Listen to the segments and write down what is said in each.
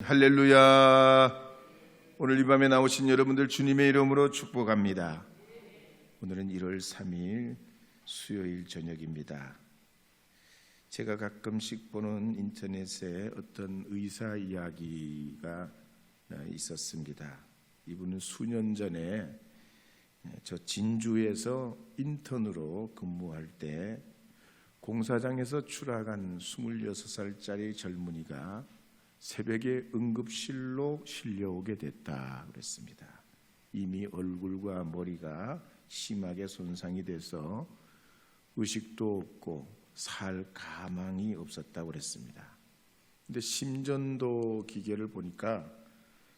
할렐루야. 오늘 이 밤에 나오신 여러분들 주님의 이름으로 축복합니다. 오늘은 1월 3일 수요일 저녁입니다. 제가 가끔씩 보는 인터넷에 어떤 의사 이야기가 있었습니다. 이분은 수년 전에 저 진주에서 인턴으로 근무할 때 공사장에서 추락한 26살짜리 젊은이가 새벽에 응급실로 실려오게 됐다 그랬습니다. 이미 얼굴과 머리가 심하게 손상이 돼서 의식도 없고 살 가망이 없었다고 그랬습니다. 근데 심전도 기계를 보니까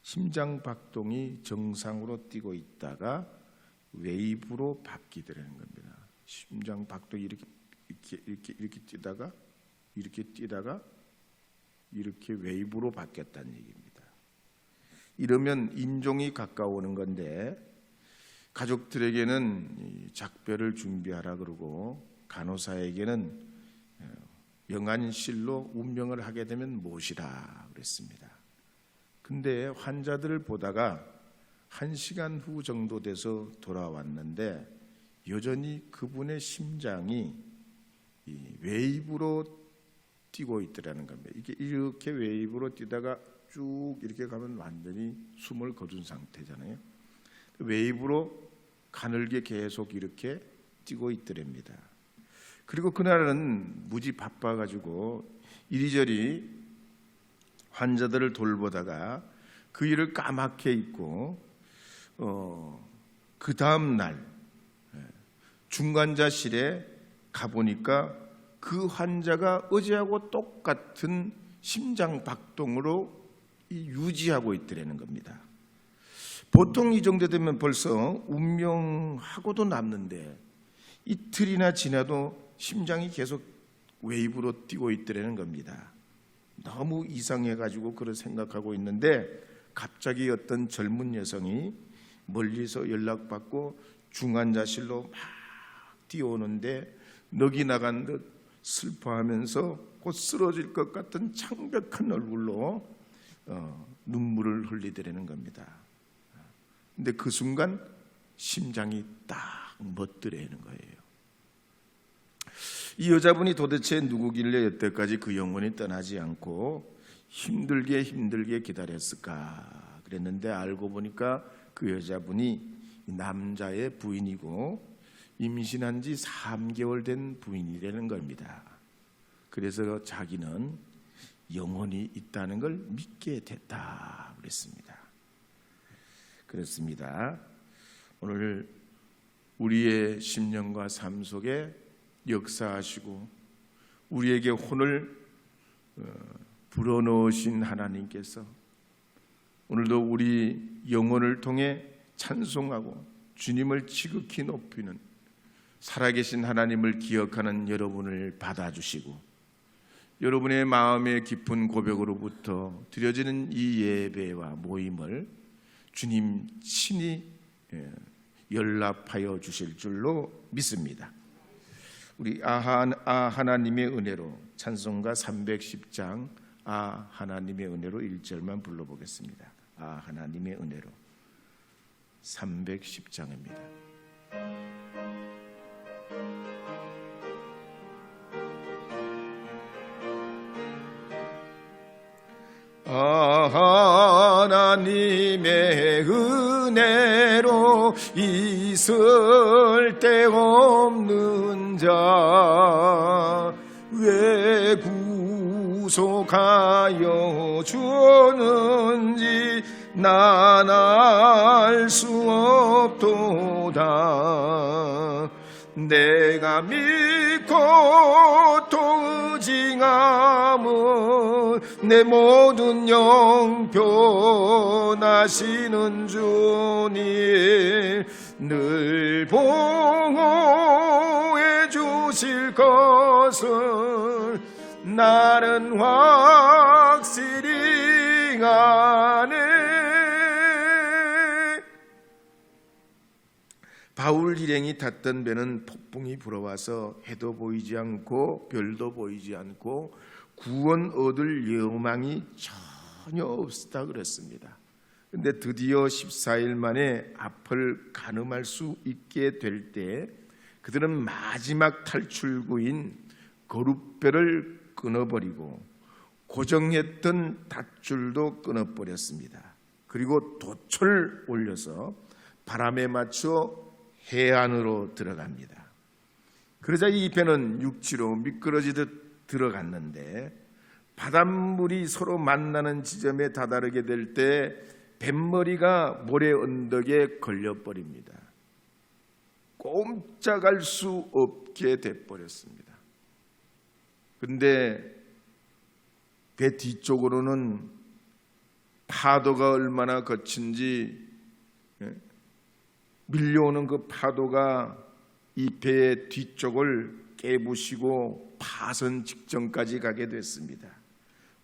심장 박동이 정상으로 뛰고 있다가 웨이브로 바뀌더라는 겁니다. 심장 박동이 이렇게 뛰다가 이렇게 웨이브로 바뀌었다는 얘기입니다. 이러면 인종이 가까워오는 건데 가족들에게는 작별을 준비하라 그러고 간호사에게는 영안실로 운명을 하게 되면 모시라 그랬습니다. 근데 환자들을 보다가 1시간 후 정도 돼서 돌아왔는데 여전히 그분의 심장이 웨이브로 뛰고 있더라는 겁니다. 이렇게 웨이브로 뛰다가 쭉 이렇게 가면 완전히 숨을 거둔 상태잖아요. 웨이브로 가늘게 계속 이렇게 뛰고 있더랍니다. 그리고 그날은 무지 바빠가지고 이리저리 환자들을 돌보다가 그 일을 까맣게 잊고 그 다음 날 중환자실에 가보니까 그 환자가 어제하고 똑같은 심장 박동으로 유지하고 있더라는 겁니다. 보통 이 정도 되면 벌써 운명하고도 남는데 이틀이나 지나도 심장이 계속 웨이브로 뛰고 있더라는 겁니다. 너무 이상해가지고 그런 생각하고 있는데 갑자기 어떤 젊은 여성이 멀리서 연락받고 중환자실로 막 뛰어오는데 넋이 나간 듯 슬퍼하면서 곧 쓰러질 것 같은 창백한 얼굴로 눈물을 흘리더라는 겁니다. 근데 그 순간 심장이 딱 멎더라는 거예요. 이 여자분이 도대체 누구길래 여태까지 그 영혼이 떠나지 않고 힘들게 기다렸을까 그랬는데 알고 보니까 그 여자분이 남자의 부인이고 임신한 지 3개월 된 부인이라는 겁니다. 그래서 자기는 영혼이 있다는 걸 믿게 됐다 그랬습니다. 그렇습니다. 오늘 우리의 심령과 삶 속에 역사하시고 우리에게 혼을 불어넣으신 하나님께서 오늘도 우리 영혼을 통해 찬송하고 주님을 지극히 높이는 살아계신 하나님을 기억하는 여러분을 받아주시고 여러분의 마음의 깊은 고백으로부터 드려지는 이 예배와 모임을 주님 친히 연락하여 주실 줄로 믿습니다. 우리 하나님의 은혜로 찬송가 310장 하나님의 은혜로 1절만 불러보겠습니다. 하나님의 은혜로 310장입니다. 하나님의 은혜로 있을 데 없는 자 왜 구속하여 주는지 난 알 수 없도다. 내가 믿고 또 의징함은 내 모든 영 변하시는 주님 늘 보호해 주실 것을 나는 확실히 아네. 바울 일행이 탔던 배는 폭풍이 불어와서 해도 보이지 않고 별도 보이지 않고 구원 얻을 여망이 전혀 없었다 그랬습니다. 근데 드디어 14일 만에 앞을 가늠할 수 있게 될 때 그들은 마지막 탈출구인 거룻배를 끊어버리고 고정했던 닷줄도 끊어버렸습니다. 그리고 돛을 올려서 바람에 맞춰 해안으로 들어갑니다. 그러자 이 배는 육지로 미끄러지듯 들어갔는데 바닷물이 서로 만나는 지점에 다다르게 될 때 뱃머리가 모래 언덕에 걸려버립니다. 꼼짝할 수 없게 돼버렸습니다. 그런데 배 뒤쪽으로는 파도가 얼마나 거친지 밀려오는 그 파도가 이 배의 뒤쪽을 깨부시고 파선 직전까지 가게 됐습니다.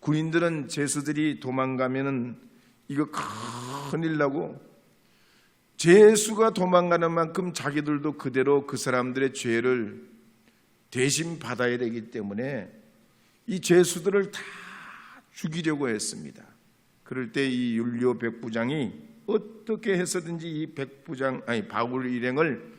군인들은 제수들이 도망가면은 이거 큰일 나고 제수가 도망가는 만큼 자기들도 그대로 그 사람들의 죄를 대신 받아야 되기 때문에 이 제수들을 다 죽이려고 했습니다. 그럴 때 이 율리오 백부장이 어떻게 해서든지 이 바울 일행을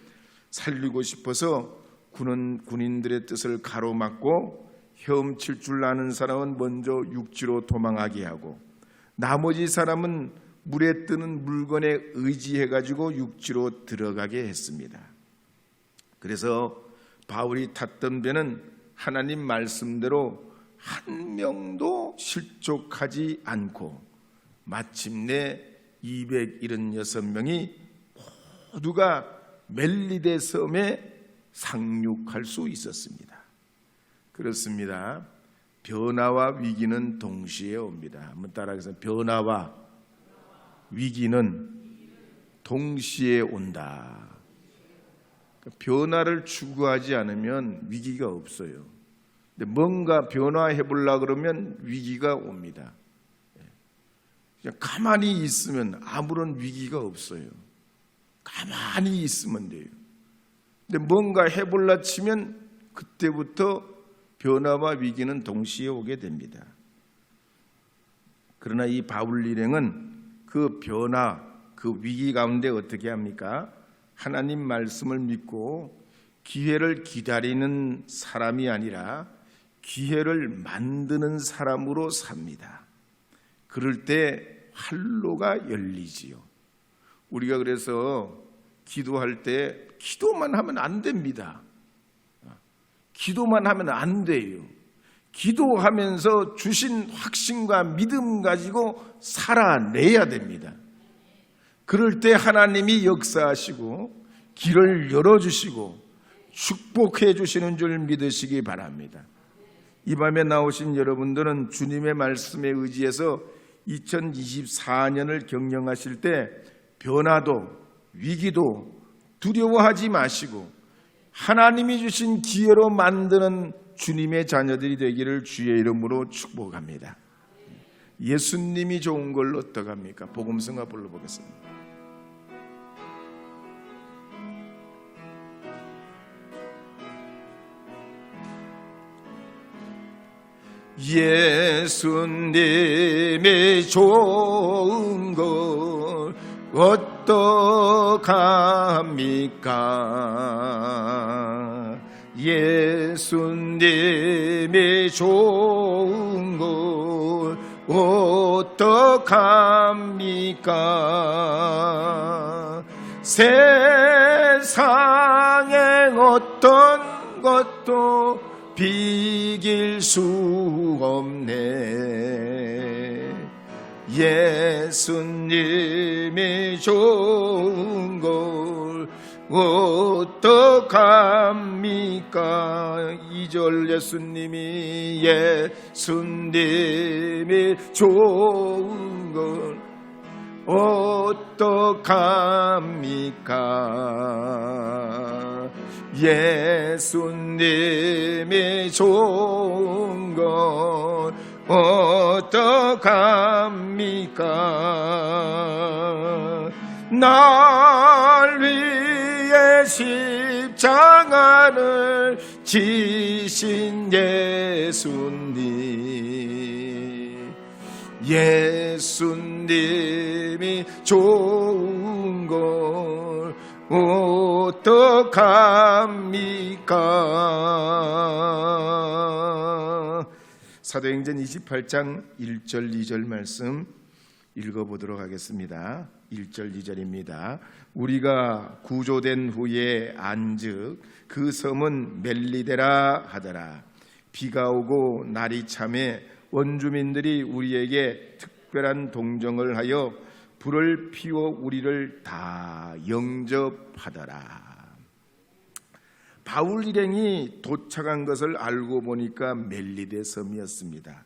살리고 싶어서 군인들의 뜻을 가로막고 헤엄칠 줄 아는 사람은 먼저 육지로 도망하게 하고 나머지 사람은 물에 뜨는 물건에 의지해가지고 육지로 들어가게 했습니다. 그래서 바울이 탔던 배는 하나님 말씀대로 한 명도 실족하지 않고 마침내 276명이 모두가 멜리데 섬에 상륙할 수 있었습니다. 그렇습니다. 변화와 위기는 동시에 옵니다. 한번 따라해서 변화와 위기는 동시에 온다. 변화를 추구하지 않으면 위기가 없어요. 근데 뭔가 변화해 보려고 그러면 위기가 옵니다. 그냥 가만히 있으면 아무런 위기가 없어요. 가만히 있으면 돼요. 근데 뭔가 해볼라 치면 그때부터 변화와 위기는 동시에 오게 됩니다. 그러나 이 바울 일행은 그 변화, 그 위기 가운데 어떻게 합니까? 하나님 말씀을 믿고 기회를 기다리는 사람이 아니라 기회를 만드는 사람으로 삽니다. 그럴 때 활로가 열리지요. 우리가 그래서 기도할 때 기도만 하면 안 됩니다. 기도만 하면 안 돼요. 기도하면서 주신 확신과 믿음 가지고 살아내야 됩니다. 그럴 때 하나님이 역사하시고 길을 열어주시고 축복해 주시는 줄 믿으시기 바랍니다. 이 밤에 나오신 여러분들은 주님의 말씀에 의지해서 2024년을 경영하실 때 변화도 위기도 두려워하지 마시고 하나님이 주신 기회로 만드는 주님의 자녀들이 되기를 주의 이름으로 축복합니다. 예수님이 좋은 걸 어떡합니까? 복음성가 불러보겠습니다. 예수님이 좋은 걸 어떡합니까? 예수님이 좋은 걸 어떡합니까? 세상에 어떤 것도 비길 수 없네. 예수님이 좋은 걸 어떡합니까? 2절 예수님이 좋은 걸 어떡합니까? 예수님이 좋은 것 어떡합니까? 날 위해 십자가를 지신 예수님, 예수님이 좋은 걸 어떡합니까? 사도행전 28장 1절 2절 말씀 읽어보도록 하겠습니다. 1절 2절입니다. 우리가 구조된 후에 안즉 그 섬은 멜리데라 하더라. 비가 오고 날이 참에 원주민들이 우리에게 특별한 동정을 하여 불을 피워 우리를 다 영접하더라. 바울 일행이 도착한 것을 알고 보니까 멜리데 섬이었습니다.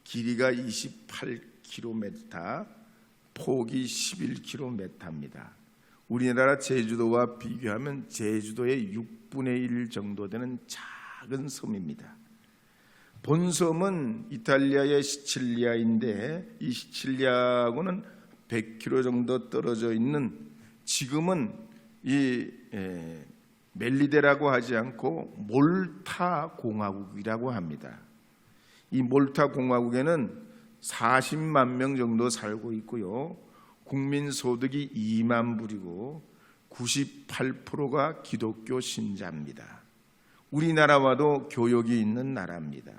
길이가 28km, 폭이 11km입니다. 우리나라 제주도와 비교하면 제주도의 6분의 1 정도 되는 작은 섬입니다. 본섬은 이탈리아의 시칠리아인데 이 시칠리아하고는 100km 정도 떨어져 있는, 지금은 이 멜리데라고 하지 않고 몰타 공화국이라고 합니다. 이 몰타 공화국에는 40만 명 정도 살고 있고요. 국민 소득이 2만 불이고 98%가 기독교 신자입니다. 우리나라와도 교역이 있는 나라입니다.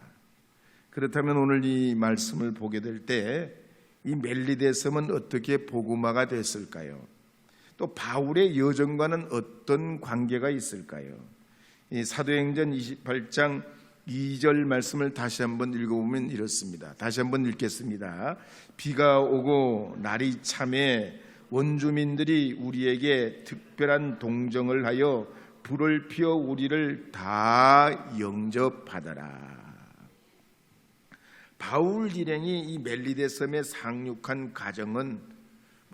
그렇다면 오늘 이 말씀을 보게 될 때 이 멜리데 섬은 어떻게 복음화가 됐을까요? 또 바울의 여정과는 어떤 관계가 있을까요? 이 사도행전 28장 2절 말씀을 다시 한번 읽어보면 이렇습니다. 다시 한번 읽겠습니다. 비가 오고 날이 참에 원주민들이 우리에게 특별한 동정을 하여 불을 피워 우리를 다 영접하더라. 바울 일행이 이 멜리데 섬에 상륙한 과정은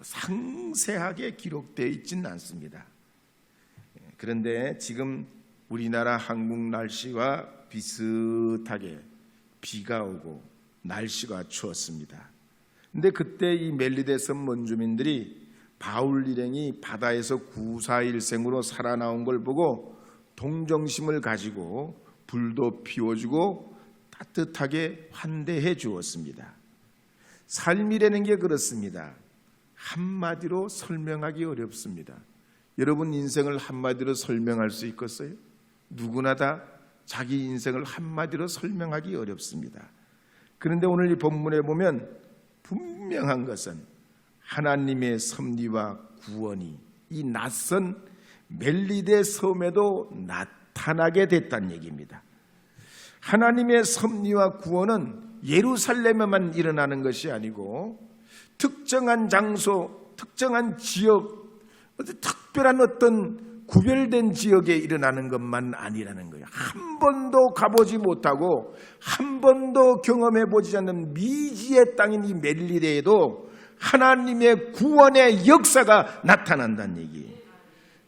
상세하게 기록되어 있지는 않습니다. 그런데 지금 우리나라 한국 날씨와 비슷하게 비가 오고 날씨가 추웠습니다. 그런데 그때 이 멜리데 섬 원주민들이 바울 일행이 바다에서 구사일생으로 살아나온 걸 보고 동정심을 가지고 불도 피워주고 따뜻하게 환대해 주었습니다. 삶이라는 게 그렇습니다. 한마디로 설명하기 어렵습니다. 여러분 인생을 한마디로 설명할 수 있겠어요? 누구나 다 자기 인생을 한마디로 설명하기 어렵습니다. 그런데 오늘 이 본문에 보면 분명한 것은 하나님의 섭리와 구원이 이 낯선 멜리데 섬에도 나타나게 됐다는 얘기입니다. 하나님의 섭리와 구원은 예루살렘에만 일어나는 것이 아니고 특정한 장소, 특정한 지역, 특별한 어떤 구별된 지역에 일어나는 것만 아니라는 거예요. 한 번도 가보지 못하고 한 번도 경험해 보지 않는 미지의 땅인 이 멜리데에도 하나님의 구원의 역사가 나타난다는 얘기예요.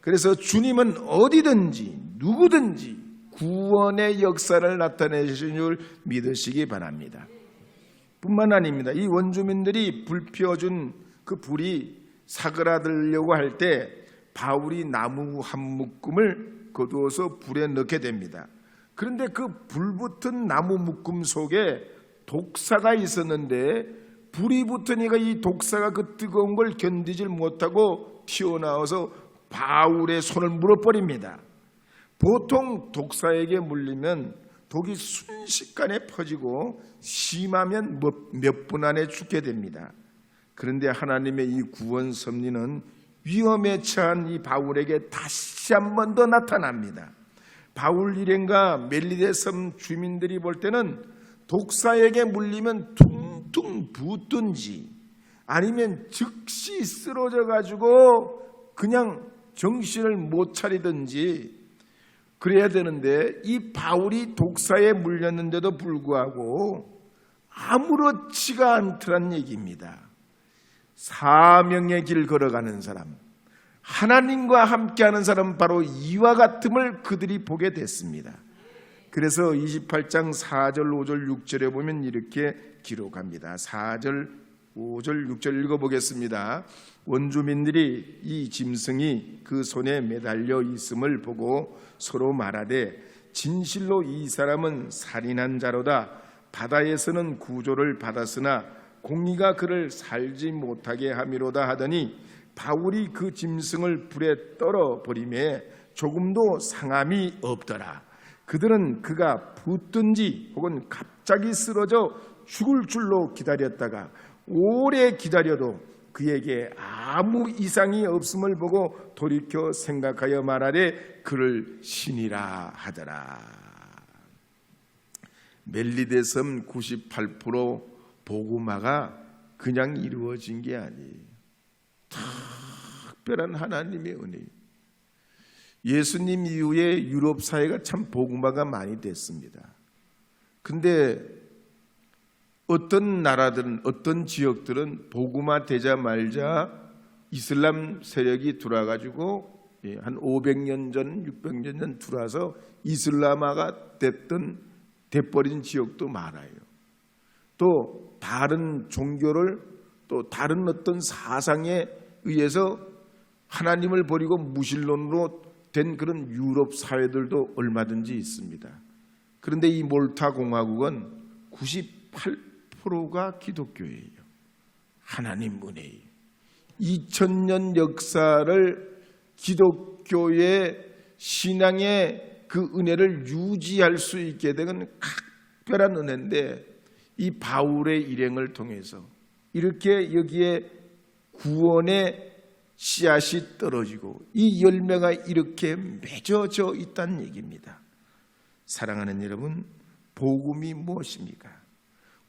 그래서 주님은 어디든지 누구든지 구원의 역사를 나타내시는 줄 믿으시기 바랍니다. 뿐만 아닙니다. 이 원주민들이 불 피워준 그 불이 사그라들려고 할 때 바울이 나무 한 묶음을 거두어서 불에 넣게 됩니다. 그런데 그 불붙은 나무 묶음 속에 독사가 있었는데 불이 붙으니까 이 독사가 그 뜨거운 걸 견디질 못하고 튀어나와서 바울의 손을 물어버립니다. 보통 독사에게 물리면 독이 순식간에 퍼지고 심하면 몇 분 안에 죽게 됩니다. 그런데 하나님의 이 구원 섭리는 위험에 처한 이 바울에게 다시 한 번 더 나타납니다. 바울 일행과 멜리데 섬 주민들이 볼 때는 독사에게 물리면 퉁퉁 붓든지 아니면 즉시 쓰러져 가지고 그냥 정신을 못 차리든지 그래야 되는데 이 바울이 독사에 물렸는데도 불구하고 아무렇지가 않더란 얘기입니다. 사명의 길 걸어가는 사람, 하나님과 함께하는 사람 바로 이와 같음을 그들이 보게 됐습니다. 그래서 28장 4절, 5절, 6절에 보면 이렇게 기록합니다. 4절, 5절, 6절 읽어보겠습니다. 원주민들이 이 짐승이 그 손에 매달려 있음을 보고 서로 말하되 진실로 이 사람은 살인한 자로다. 바다에서는 구조를 받았으나 공의가 그를 살지 못하게 함이로다 하더니 바울이 그 짐승을 불에 떨어 버리매 조금도 상함이 없더라. 그들은 그가 붙든지 혹은 갑자기 쓰러져 죽을 줄로 기다렸다가 오래 기다려도 그에게 아무 이상이 없음을 보고 돌이켜 생각하여 말하되 그를 신이라 하더라. 멜리데섬 98% 복음화가 그냥 이루어진 게 아니에요. 특별한 하나님의 은혜예요. 예수님 이후에 유럽 사회가 참 복음화가 많이 됐습니다. 근데 어떤 나라들은, 어떤 지역들은 복음화 되자마자 이슬람 세력이 들어와가지고 한 500년 전, 600년 전 들어와서 이슬람화가 돼버린 지역도 많아요. 또 다른 종교를, 또 다른 어떤 사상에 의해서 하나님을 버리고 무신론으로 된 그런 유럽 사회들도 얼마든지 있습니다. 그런데 이 몰타 공화국은 98%가 기독교예요. 하나님 은혜예요. 2000년 역사를 기독교의 신앙의 그 은혜를 유지할 수 있게 된 특별한 은혜인데, 이 바울의 일행을 통해서 이렇게 여기에 구원의 씨앗이 떨어지고 이 열매가 이렇게 맺어져 있다는 얘기입니다. 사랑하는 여러분, 복음이 무엇입니까?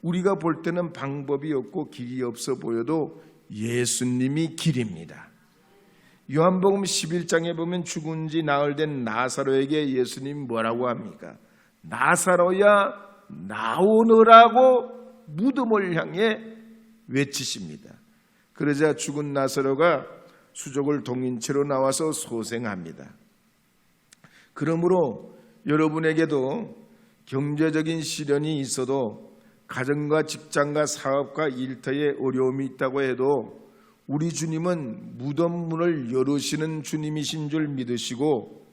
우리가 볼 때는 방법이 없고 길이 없어 보여도 예수님이 길입니다. 요한복음 11장에 보면 죽은 지 나흘 된 나사로에게 예수님 뭐라고 합니까? 나사로야 나오너라고 무덤을 향해 외치십니다. 그러자 죽은 나사로가 수족을 동인 채로 나와서 소생합니다. 그러므로 여러분에게도 경제적인 시련이 있어도, 가정과 직장과 사업과 일터에 어려움이 있다고 해도 우리 주님은 무덤 문을 열으시는 주님이신 줄 믿으시고,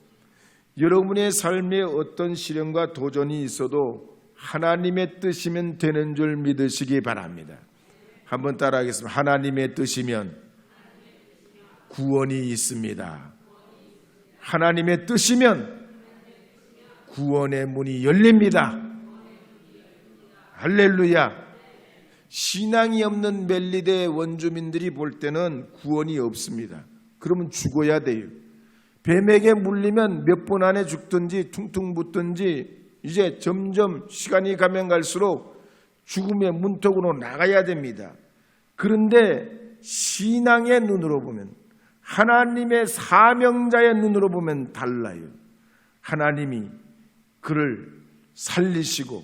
여러분의 삶에 어떤 시련과 도전이 있어도 하나님의 뜻이면 되는 줄 믿으시기 바랍니다. 한번 따라하겠습니다. 하나님의 뜻이면 구원이 있습니다. 하나님의 뜻이면 구원의 문이 열립니다. 할렐루야. 신앙이 없는 멜리데 원주민들이 볼 때는 구원이 없습니다. 그러면 죽어야 돼요. 뱀에게 물리면 몇 분 안에 죽든지 퉁퉁 붓든지 이제 점점 시간이 가면 갈수록 죽음의 문턱으로 나가야 됩니다. 그런데 신앙의 눈으로 보면, 하나님의 사명자의 눈으로 보면 달라요. 하나님이 그를 살리시고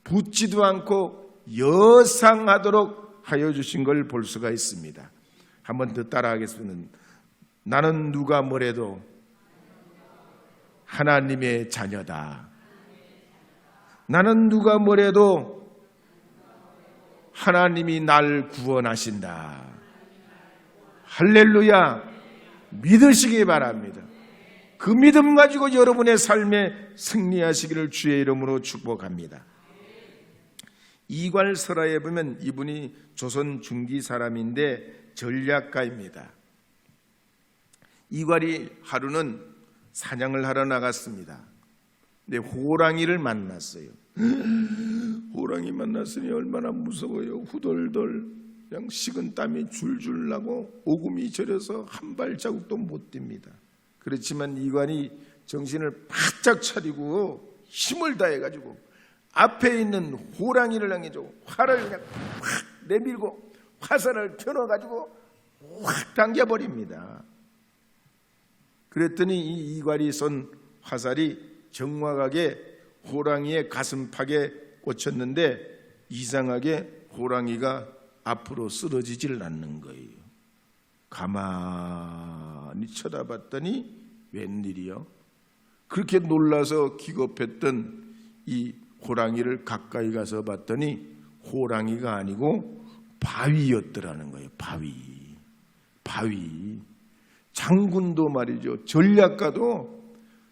붙지도 않고 여상하도록 하여 주신 걸 볼 수가 있습니다. 한번 더 따라하겠습니다. 나는 누가 뭐래도 하나님의 자녀다. 나는 누가 뭐래도 하나님이 날 구원하신다. 할렐루야. 믿으시기 바랍니다. 그 믿음 가지고 여러분의 삶에 승리하시기를 주의 이름으로 축복합니다. 이괄설화에 보면 이분이 조선 중기 사람인데 전략가입니다. 이괄이 하루는 사냥을 하러 나갔습니다. 근데 호랑이를 만났어요. 호랑이 만났으니 얼마나 무서워요. 후덜덜 그냥 식은 땀이 줄줄 나고 오금이 저려서 한 발자국도 못 뜁니다. 그렇지만 이관이 정신을 바짝 차리고 힘을 다해가지고 앞에 있는 호랑이를 향해서 활을 그냥 확 내밀고 화살을 펴넣어가지고 확 당겨버립니다. 그랬더니 이 이괄이 쏜 화살이 정확하게 호랑이의 가슴팍에 꽂혔는데 이상하게 호랑이가 앞으로 쓰러지질 않는 거예요. 가만히 쳐다봤더니 웬일이요? 그렇게 놀라서 기겁했던 이 호랑이를 가까이 가서 봤더니 호랑이가 아니고 바위였더라는 거예요. 바위. 장군도 말이죠. 전략가도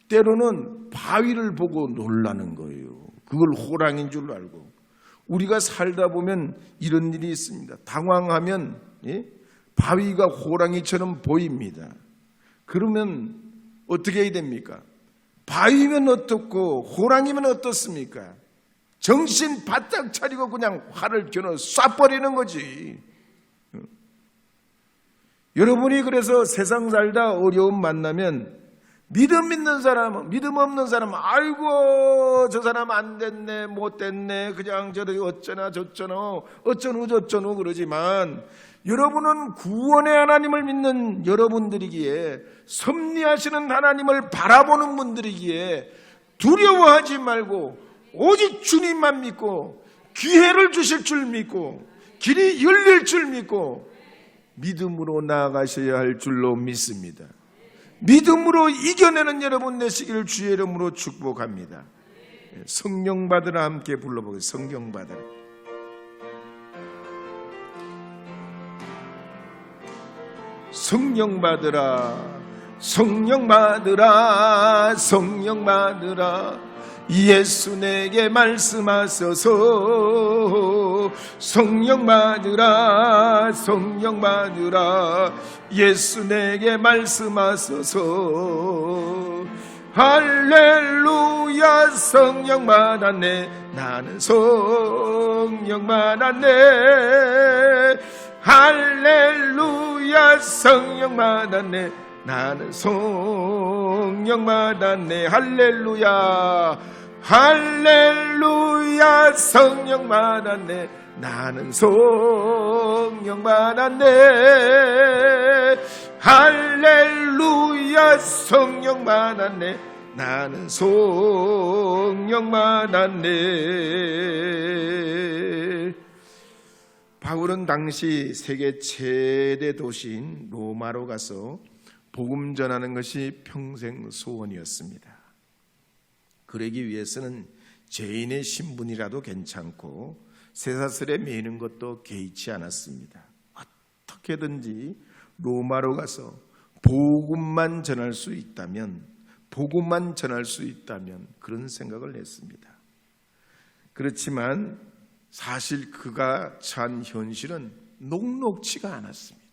때로는 바위를 보고 놀라는 거예요. 그걸 호랑이인 줄 알고. 우리가 살다 보면 이런 일이 있습니다. 당황하면 바위가 호랑이처럼 보입니다. 그러면 어떻게 해야 됩니까? 바위면 어떻고 호랑이면 어떻습니까? 정신 바짝 차리고 그냥 활을 겨눠 쏴버리는 거지. 여러분이 그래서 세상 살다 어려움 만나면 믿음 있는 사람, 믿음 없는 사람, 아이고 저 사람 안 됐네, 못 됐네, 그냥 저렇게 어쩌나 저쩌노, 어쩌노 저쩌노 그러지만 여러분은 구원의 하나님을 믿는 여러분들이기에, 섭리하시는 하나님을 바라보는 분들이기에 두려워하지 말고 오직 주님만 믿고 기회를 주실 줄 믿고 길이 열릴 줄 믿고 믿음으로 나아가셔야 할 줄로 믿습니다. 믿음으로 이겨내는 여러분 되시기를 주의 이름으로 축복합니다. 성령 받으라 함께 불러보겠습니다. 성령 받으라. 성령 받으라. 성령 받으라. 성령 받으라. 예수 내게 말씀하소서. 성령 받으라. 성령 받으라. 예수 내게 말씀하소서. 할렐루야. 성령 받았네. 나는 성령 받았네. 할렐루야. 성령 받았네. 나는 성령 받았네. 할렐루야. 할렐루야. 성령 받았네. 나는 성령 받았네. 할렐루야. 성령 받았네. 나는 성령 받았네. 바울은 당시 세계 최대 도시인 로마로 가서 복음 전하는 것이 평생 소원이었습니다. 그러기 위해서는 죄인의 신분이라도 괜찮고 쇠사슬에 매이는 것도 개의치 않았습니다. 어떻게든지 로마로 가서 복음만 전할 수 있다면, 복음만 전할 수 있다면 그런 생각을 했습니다. 그렇지만 사실 그가 처한 현실은 녹록지가 않았습니다.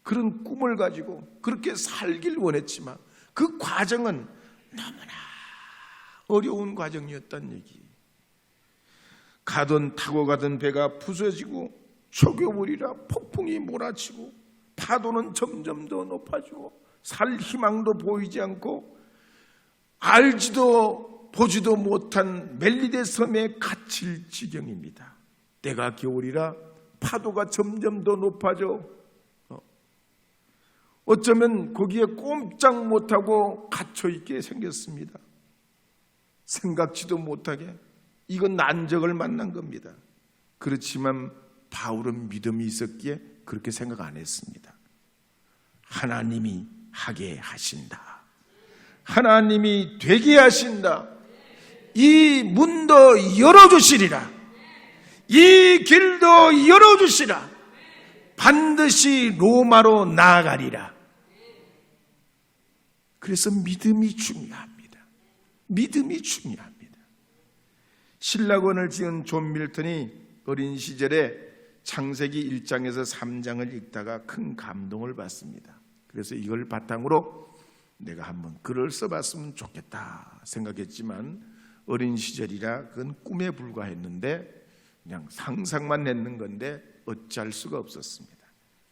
그런 꿈을 가지고 그렇게 살길 원했지만 그 과정은 너무나 어려운 과정이었다는 얘기. 타고 가던 배가 부서지고 초겨울이라 폭풍이 몰아치고 파도는 점점 더 높아지고 살 희망도 보이지 않고 알지도 보지도 못한 멜리데 섬에 갇힐 지경입니다. 때가 겨울이라 파도가 점점 더 높아져 어쩌면 거기에 꼼짝 못하고 갇혀있게 생겼습니다. 생각지도 못하게. 이건 난적을 만난 겁니다. 그렇지만 바울은 믿음이 있었기에 그렇게 생각 안 했습니다. 하나님이 하게 하신다. 하나님이 되게 하신다. 이 문도 열어주시리라. 이 길도 열어주시라. 반드시 로마로 나아가리라. 그래서 믿음이 중요합니다. 믿음이 중요합니다. 신라권을 지은 존 밀턴이 어린 시절에 창세기 1장에서 3장을 읽다가 큰 감동을 받습니다. 그래서 이걸 바탕으로 내가 한번 글을 써봤으면 좋겠다 생각했지만 어린 시절이라 그건 꿈에 불과했는데 그냥 상상만 했는 건데 어찌할 수가 없었습니다.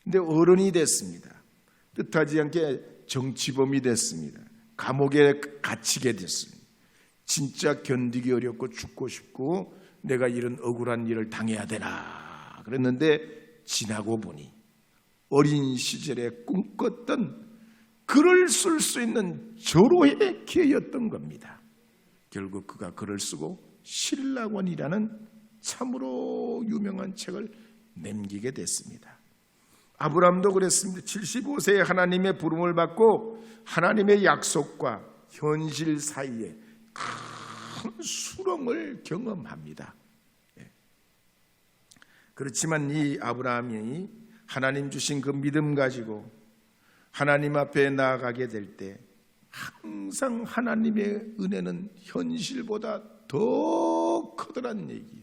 근데 어른이 됐습니다. 뜻하지 않게 정치범이 됐습니다. 감옥에 갇히게 됐습니다. 진짜 견디기 어렵고 죽고 싶고 내가 이런 억울한 일을 당해야 되나 그랬는데 지나고 보니 어린 시절에 꿈꿨던 글을 쓸 수 있는 절호의 기회였던 겁니다. 결국 그가 글을 쓰고 신라권이라는 참으로 유명한 책을 남기게 됐습니다. 아브라함도 그랬습니다. 75세에 하나님의 부름을 받고 하나님의 약속과 현실 사이에 큰 수렁을 경험합니다. 그렇지만 이 아브라함이 하나님 주신 그 믿음 가지고 하나님 앞에 나아가게 될 때 항상 하나님의 은혜는 현실보다 더 크더란 얘기.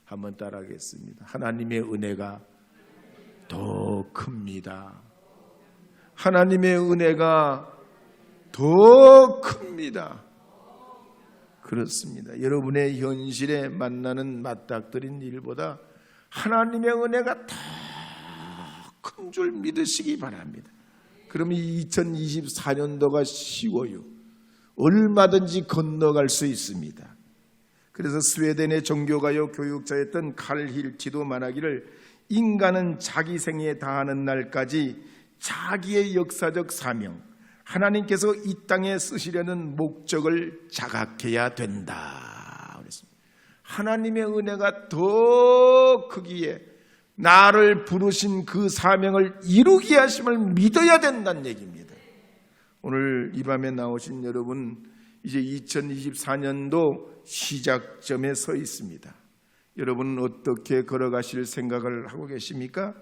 한번 따라하겠습니다. 하나님의 은혜가 더 큽니다. 하나님의 은혜가 더 큽니다. 그렇습니다. 여러분의 현실에 만나는 맞닥뜨린 일보다 하나님의 은혜가 더 큰 줄 믿으시기 바랍니다. 그러면 2024년도가 쉬워요. 얼마든지 건너갈 수 있습니다. 그래서 스웨덴의 종교가요 교육자였던 칼 힐티도 말하기를 인간은 자기 생에 다하는 날까지 자기의 역사적 사명, 하나님께서 이 땅에 쓰시려는 목적을 자각해야 된다 그랬습니다. 하나님의 은혜가 더 크기에 나를 부르신 그 사명을 이루게 하심을 믿어야 된다는 얘기입니다. 오늘 이 밤에 나오신 여러분, 이제 2024년도 시작점에 서 있습니다. 여러분은 어떻게 걸어가실 생각을 하고 계십니까?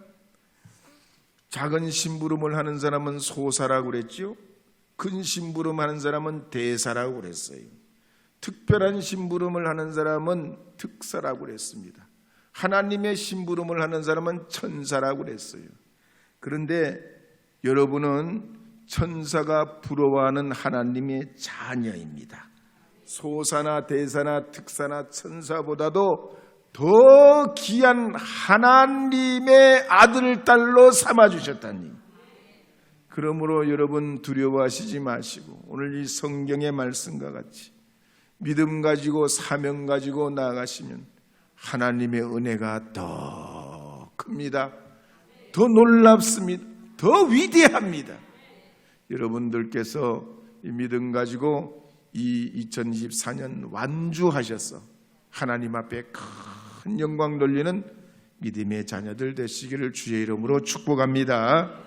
작은 심부름을 하는 사람은 소사라고 그랬죠. 큰 심부름 하는 사람은 대사라고 그랬어요. 특별한 심부름을 하는 사람은 특사라고 그랬습니다. 하나님의 심부름을 하는 사람은 천사라고 그랬어요. 그런데 여러분은 천사가 부러워하는 하나님의 자녀입니다. 소사나 대사나 특사나 천사보다도 더 귀한 하나님의 아들, 딸로 삼아주셨다는 님. 그러므로 여러분 두려워하시지 마시고 오늘 이 성경의 말씀과 같이 믿음 가지고 사명 가지고 나아가시면 하나님의 은혜가 더 큽니다. 더 놀랍습니다. 더 위대합니다. 여러분들께서 이 믿음 가지고 이 2024년 완주하셔서 하나님 앞에 큰 영광 돌리는 믿음의 자녀들 되시기를 주의 이름으로 축복합니다.